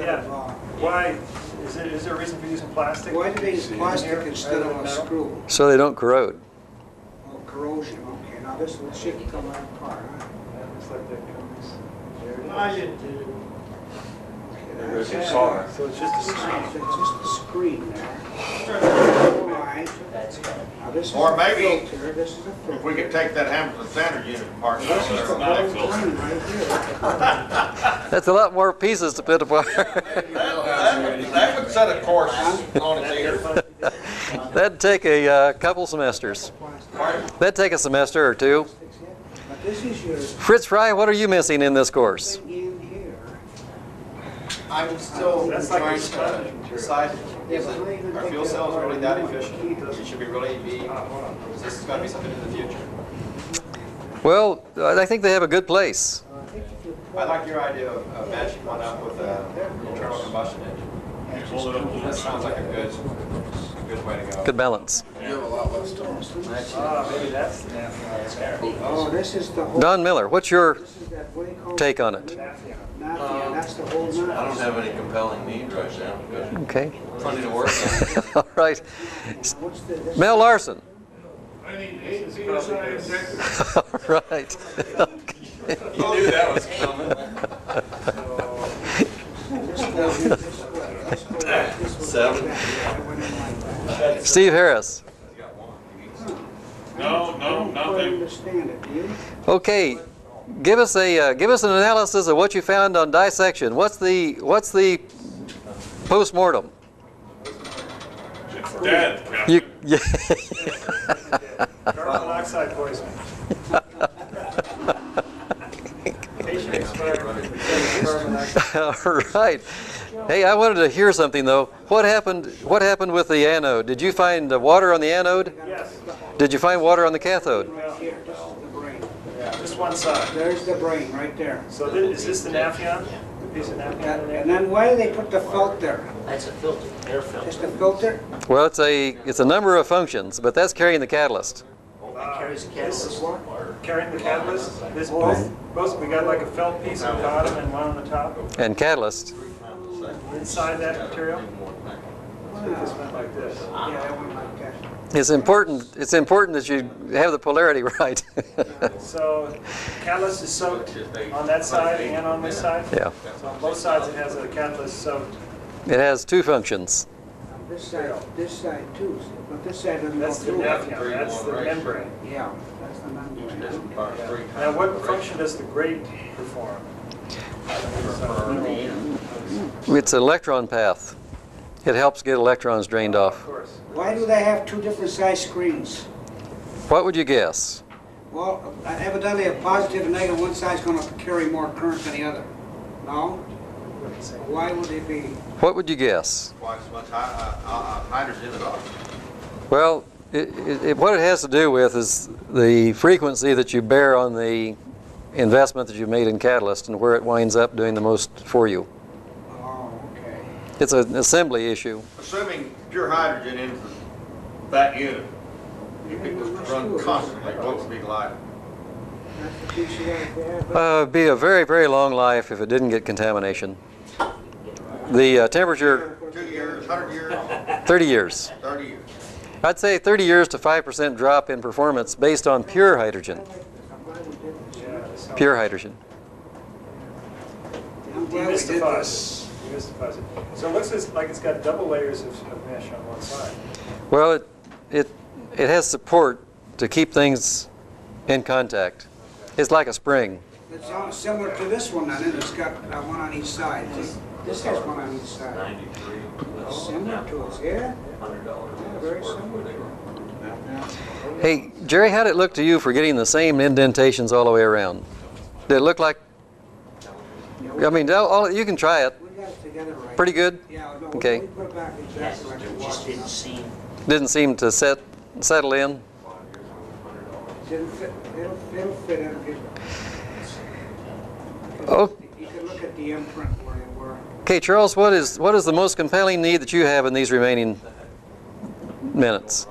instead Yeah. of, Why, is there a reason for using plastic? why do they use plastic instead of a screw? So they don't corrode. Oh, corrosion, okay, now this will shit come right apart, huh? That looks like that comes, there it is. I did too. Okay, So that's it's just a screen. it's just a screen there. Alright. Now this is Or a maybe filter, this is a filter. If we could take that Hamilton Standard unit apart. This is the whole drain right here. That's a lot more pieces to put apart. That would set a course on its ear. That'd take a couple semesters. That'd take a semester or two. But this is your Fritz Fry, what are you missing in this course? thing in here. I'm still That's like a trying sponge to material. decide, Yeah, is but how you it, gonna are take fuel that cells apart really that and efficient? It should be really be, is this gonna be something in the future? Well, I think they have a good place. I like your idea of matching one up with an internal combustion engine. That sounds like a good way to go. Good balance. Maybe that's the napkin. Oh, this is the whole. Don Miller, what's your This is that, what do you call it? take on it? Napkin. Napkin, that's the whole I don't napkin. have any compelling need right now. But Okay. plenty to work on. All right. What's the, this? Mel Larson. I need 8 PSI injectors. All right. You knew that was coming. This goes in this way. This goes like this would go 7. back. Yeah, I went in like that. Steve Harris. No, I don't quite nothing. understand it, do you? Okay. Give us an analysis of what you found on dissection. What's the post-mortem? It's dead, Captain. You, yeah. Carbon monoxide poisoning. Patient expired with carbon monoxide. All right. Hey, I wanted to hear something though. What happened with the anode? Did you find water on the anode? Yes, Did you find water on the cathode? Right here, this is the brain. just one side. There's the brain, right there. So is this the napkin? The piece of napkin in there? And then why do they put the filter there? That's a filter, air filter. Just a filter? Well, it's a number of functions, but that's carrying the catalyst. It carries the This is catalyst. carrying the catalyst. This both, we got like a felt piece on the bottom and one on the top. And catalyst. Inside that material. This went like this. Yeah, I went like that. It's important that you have the polarity right. So catalyst is soaked on that side and on this side. Yeah. So on both sides it has a catalyst soaked. It has two functions. This side too, but this side doesn't go That's the through. napkin. That's the membrane. Yeah, that's the membrane. Now, what function does the grate perform? It's an electron path. It helps get electrons drained Of off. course. Why do they have two different size screens? What would you guess? Well, evidently a positive and negative, one side's gonna carry more current than the other. No? Why would it be? What would you guess? Twice as much hydrogen at all. Well, what it has to do with is the frequency that you bear on the investment that you've made in catalyst and where it winds up doing the most for you. Oh, okay. It's an assembly issue. Assuming pure hydrogen into that unit, if it was to run constantly, what would be the life? That's the piece you gotta have. It'd be a very, very long life if it didn't get contamination. The temperature, 2 years, 100 years, 30 years. 30 years. I'd say 30 years to 5% drop in performance based on pure hydrogen. Pure hydrogen. I'm glad we did this. Demystifies it. So it looks like it's got double layers of mesh on one side. Well, it has support to keep things in contact. It's like a spring. It's similar to this one, and it's got one on each side. This has one on each side. Similar to it, yeah? Yeah, very similar to it. Hey, Jerry, how did it look to you for getting the same indentations all the way around? Did it look like, I mean, you can try it. We got it together right. Pretty good? Yeah, no, Okay. we put it back Yes, exactly like it it was. just didn't seem, Didn't seem to settle in. It'll fit in. Oh. You can look at the imprint where they were. Okay, Charles, what is the most compelling need that you have in these remaining minutes?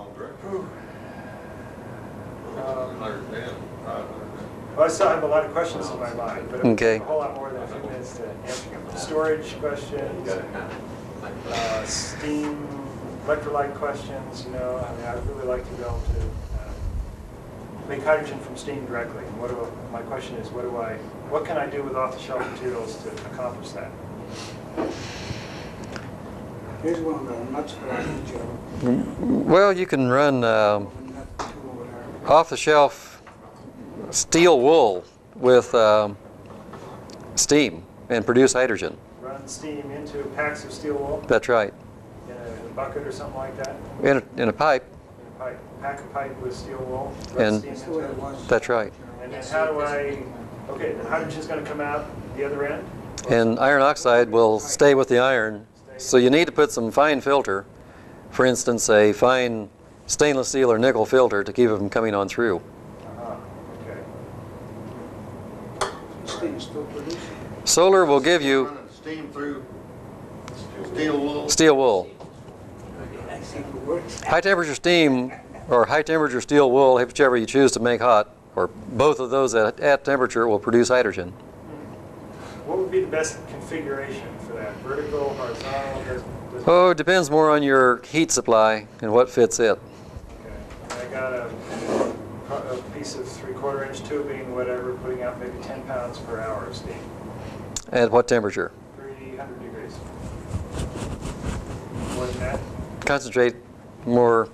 Well, I still have a lot of questions in my mind, but it would Okay. take a whole lot more than a few minutes to answer them. Storage questions, steam, electrolyte questions, you know, I mean, I'd really like to be able to make hydrogen from steam directly. And my question is, what can I do with off-the-shelf materials to accomplish that? Here's one of the nuts for that, Joe. Well, you can run Nut tool over there. off-the-shelf steel wool with steam and produce hydrogen. Run steam into packs of steel wool That's right. in a bucket or something like that? In a pipe. In a pipe, pack a pipe with steel wool, And- run steam That's the way into it it. was. That's right. And then how do okay, the hydrogen's going to come out the other end? And iron oxide will stay with the iron. So you need to put some fine filter, for instance, a fine stainless steel or nickel filter to keep it from coming on through. Okay. This thing's still producing. Solar will give you Running steam through steel wool. steel wool. I think it works. High temperature steam or high temperature steel wool, whichever you choose to make hot, or both of those at temperature will produce hydrogen. What would be the best configuration for that? Vertical, horizontal? Oh, it depends more on your heat supply and what fits it. Okay. And I got a piece of 3/4 inch tubing, whatever, putting out maybe 10 pounds per hour of steam. At what temperature? 300 degrees. More than that? Concentrate more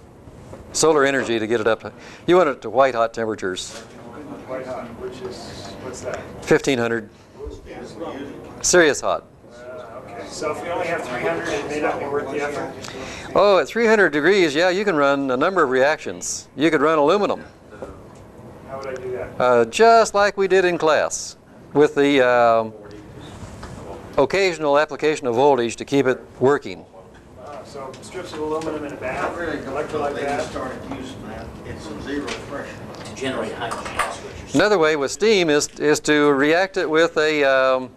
solar energy to get it up. You want it to white hot temperatures, White hot, which is, what's that? 1500. Serious hot. Okay. So if we only have 300, it may not be worth the effort? Oh, at 300 degrees, yeah, you can run a number of reactions. You could run aluminum, How would I do that? just like we did in class, with the occasional application of voltage to keep it working. So strips of aluminum in a bath, Not really, electrolyte they just bath. started using that. It's a zero pressure. To generate hydrogen, that's what you're saying. Another way with steam is to react it with a,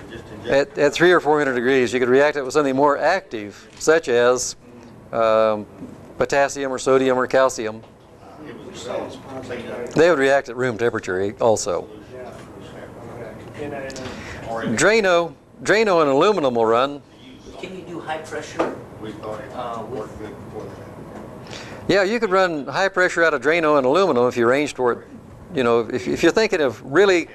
Just inject. at 300 or 400 degrees, you could react it with something more active, such as potassium or sodium or calcium. It was developed clean up. They would react at room temperature also. Yeah. Okay. In a Drano and aluminum will run. Can you do high pressure? We thought it with- worked good before that. Yeah, you could run high pressure out of Drano and aluminum if you arranged for it. You know, if you're thinking of really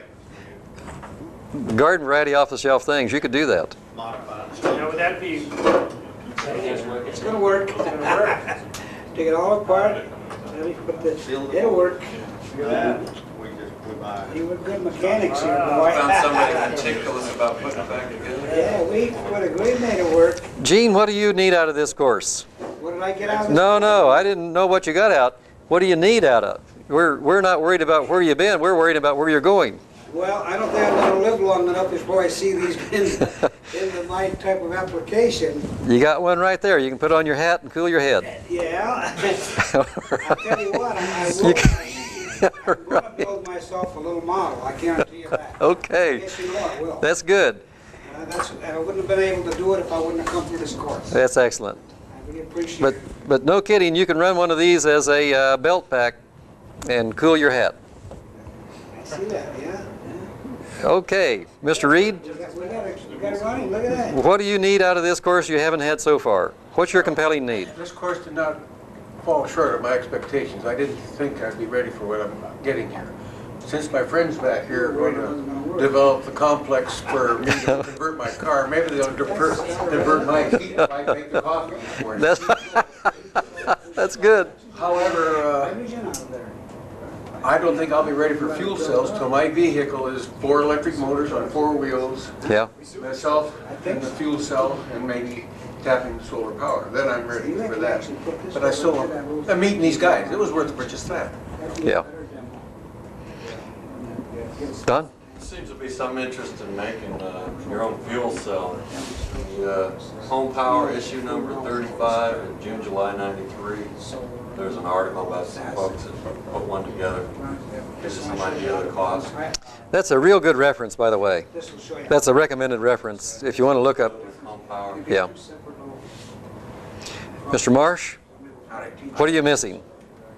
garden variety off the shelf things, you could do that. Modified. now would that be, It's gonna work. it's going to work? Take it all apart. Let me put this. It'll work. We buy it. You were good mechanics here, Wow. boy. Found somebody meticulous about putting it back together. Yeah, we made it work. Gene, what do you need out of this course? What did I get out of this? No, I didn't know what you got out. What do you need out of? We're not worried about where you've been. We're worried about where you're going. Well, I don't think I'm gonna live long enough before I see these in my type of application. You got one right there. You can put on your hat and cool your head. Yeah. I'll tell you what, I will. You I'm gonna build myself a little model, I guarantee you that. Okay. Yes, you know I will. That's good. I wouldn't have been able to do it if I wouldn't have come through this course. That's excellent. I really appreciate it. But no kidding, you can run one of these as a belt pack and cool your hat. I see that, yeah. Okay, Mr. Reed, We got it running, look at that. what do you need out of this course you haven't had so far? What's your compelling need? This course did not fall short of my expectations. I didn't think I'd be ready for what I'm getting here. Since my friends back here are going to develop the complex for me to convert my car, maybe they'll divert my heat if I make the coffee in the morning. That's good. However, Hydrogen out of there. I don't think I'll be ready for fuel cells till my vehicle is 4 electric motors on 4 wheels, Yeah. myself and the fuel cell, and maybe tapping solar power. Then I'm ready for that. But I still, I'm meeting these guys. It was worth it for just that. Yeah. Don? There seems to be some interest in making your own fuel cell. The Home Power issue number 35 in June, July '93. There's an article about some folks that put one together. Gives you some idea of the cost. That's a real good reference, by the way. This will show you. That's a recommended reference if you want to look up. Home Power. Yeah. Mr. Marsh, what are you missing?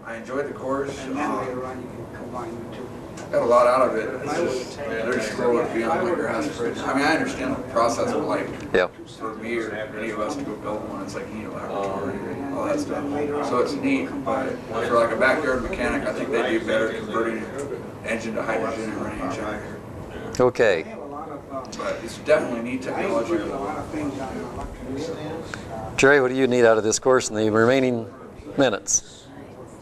I enjoyed the course. And then later on you can combine the two. got a lot out of it. It's just, they're just throwing it beyond my grasp right now. I mean, I understand the process, but like, Yeah. for me or any of us to go build one, it's like you need a laboratory and all that stuff. So it's neat, but for like a backyard mechanic, I think they do better converting engine to hydrogen and running a generator. Okay. They have a lot of, But it's definitely neat I technology. work a lot of things on electric Jerry, what do you need out of this course in the remaining minutes?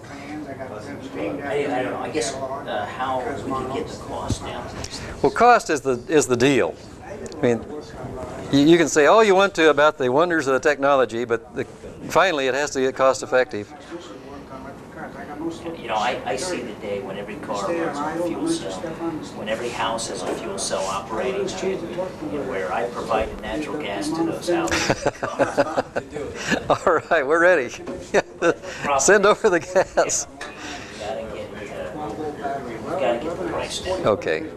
plans. I got them steamed out. I don't know, I guess, how we can get the cost down to these things. Well, cost is the deal. I mean, you can say all you want to about the wonders of the technology, but finally it has to get cost effective. You know, I see the day when every car runs on a fuel cell, when every house has a fuel cell operating, and where I provide natural gas to those houses. All right, we're ready. Send over the gas. We've got to get the price down. Okay.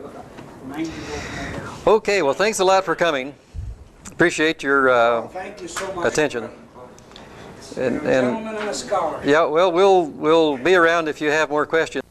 Okay, well, thanks a lot for coming. Appreciate your Thank you so much. attention. You're a gentleman and a scholar. Yeah, well, we'll be around if you have more questions.